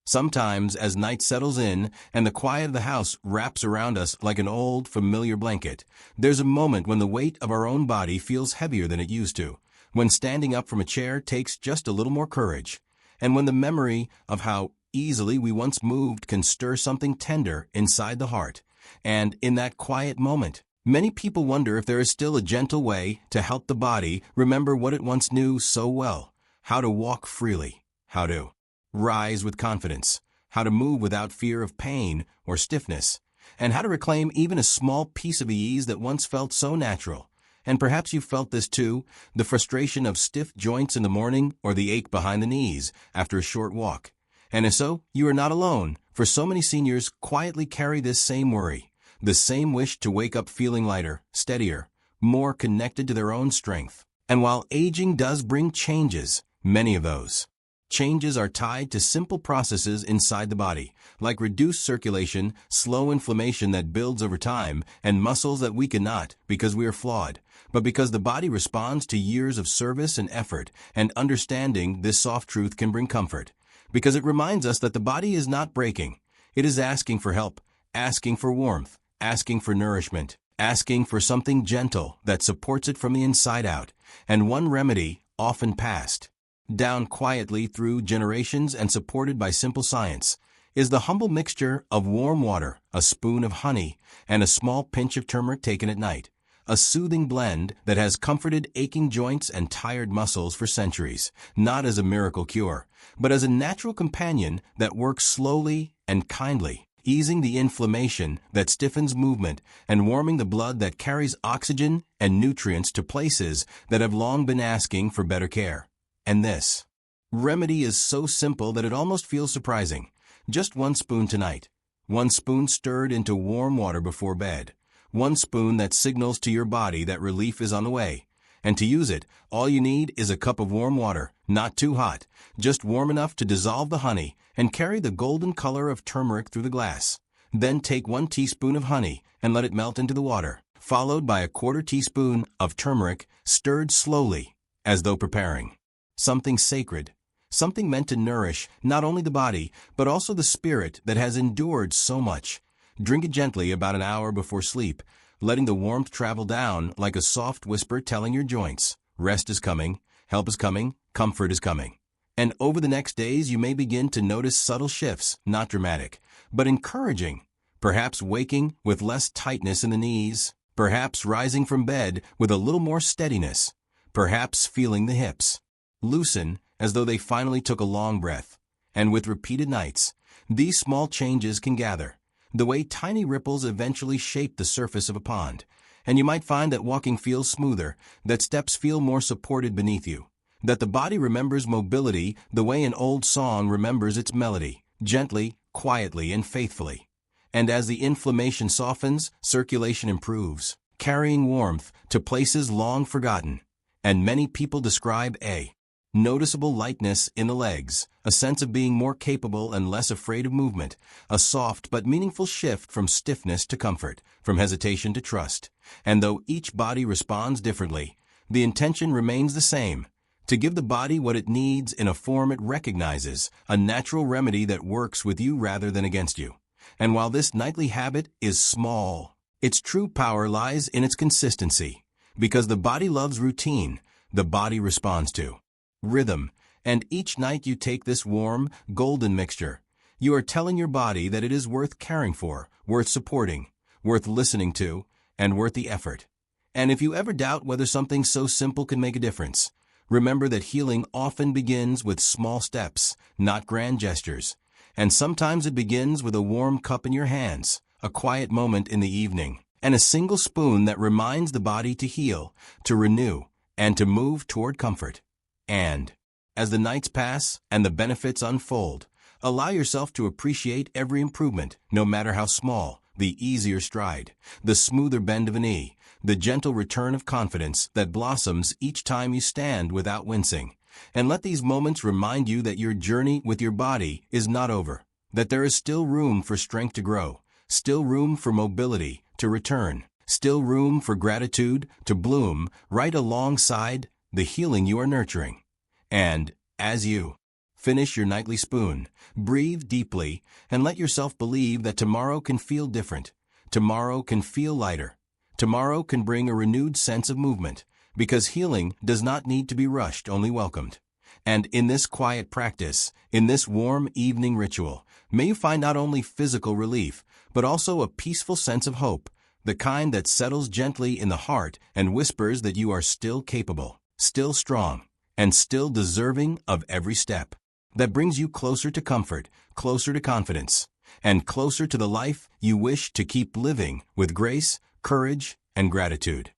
Sometimes, as night settles in and the quiet of the house wraps around us like an old, familiar blanket, there's a moment when the weight of our own body feels heavier than it used to, when standing up from a chair takes just a little more courage, and when the memory of how easily we once moved can stir something tender inside the heart. And in that quiet moment, many people wonder if there is still a gentle way to help the body remember what it once knew so well: how to walk freely, how to rise with confidence, how to move without fear of pain or stiffness, and how to reclaim even a small piece of ease that once felt so natural. And perhaps you felt this too, the frustration of stiff joints in the morning or the ache behind the knees after a short walk. And if so, you are not alone, for so many seniors quietly carry this same worry, the same wish to wake up feeling lighter, steadier, more connected to their own strength. And while aging does bring changes, many of those changes are tied to simple processes inside the body, like reduced circulation, slow inflammation that builds over time, and muscles that weaken not because we are flawed, but because the body responds to years of service and effort. And understanding this soft truth can bring comfort, because it reminds us that the body is not breaking. It is asking for help, asking for warmth, asking for nourishment, asking for something gentle that supports it from the inside out. And one remedy, often passed down quietly through generations and supported by simple science, is the humble mixture of warm water, a spoon of honey, and a small pinch of turmeric taken at night. A soothing blend that has comforted aching joints and tired muscles for centuries, not as a miracle cure, but as a natural companion that works slowly and kindly, easing the inflammation that stiffens movement and warming the blood that carries oxygen and nutrients to places that have long been asking for better care. And this remedy is so simple that it almost feels surprising. Just 1 spoon tonight. 1 spoon stirred into warm water before bed. 1 spoon that signals to your body that relief is on the way. And to use it, all you need is a cup of warm water, not too hot, just warm enough to dissolve the honey and carry the golden color of turmeric through the glass. Then take 1 teaspoon of honey and let it melt into the water, followed by a 1/4 teaspoon of turmeric stirred slowly, as though preparing something sacred, something meant to nourish not only the body, but also the spirit that has endured so much. Drink it gently about an hour before sleep, letting the warmth travel down like a soft whisper telling your joints, rest is coming, help is coming, comfort is coming. And over the next days you may begin to notice subtle shifts, not dramatic, but encouraging. Perhaps waking with less tightness in the knees, perhaps rising from bed with a little more steadiness, perhaps feeling the hips loosen as though they finally took a long breath. And with repeated nights, these small changes can gather, the way tiny ripples eventually shape the surface of a pond. And you might find that walking feels smoother, that steps feel more supported beneath you, that the body remembers mobility the way an old song remembers its melody, gently, quietly, and faithfully. And as the inflammation softens, circulation improves, carrying warmth to places long forgotten. And many people describe a noticeable lightness in the legs, a sense of being more capable and less afraid of movement, a soft but meaningful shift from stiffness to comfort, from hesitation to trust. And though each body responds differently, the intention remains the same: to give the body what it needs in a form it recognizes, a natural remedy that works with you rather than against you. And while this nightly habit is small, its true power lies in its consistency, because the body loves routine, the body responds to rhythm. And each night you take this warm, golden mixture, you are telling your body that it is worth caring for, worth supporting, worth listening to, and worth the effort. And if you ever doubt whether something so simple can make a difference, remember that healing often begins with small steps, not grand gestures. And sometimes it begins with a warm cup in your hands, a quiet moment in the evening, and a single spoon that reminds the body to heal, to renew, and to move toward comfort. And as the nights pass and the benefits unfold, allow yourself to appreciate every improvement, no matter how small: the easier stride, the smoother bend of a knee, the gentle return of confidence that blossoms each time you stand without wincing. And let these moments remind you that your journey with your body is not over, that there is still room for strength to grow, still room for mobility to return, still room for gratitude to bloom right alongside the healing you are nurturing. And as you Finish your nightly spoon, breathe deeply, and let yourself believe that tomorrow can feel different. Tomorrow can feel lighter. Tomorrow can bring a renewed sense of movement, because healing does not need to be rushed, only welcomed. And in this quiet practice, in this warm evening ritual, may you find not only physical relief, but also a peaceful sense of hope, the kind that settles gently in the heart and whispers that you are still capable, still strong, and still deserving of every step. That brings you closer to comfort, closer to confidence, and closer to the life you wish to keep living with grace, courage, and gratitude.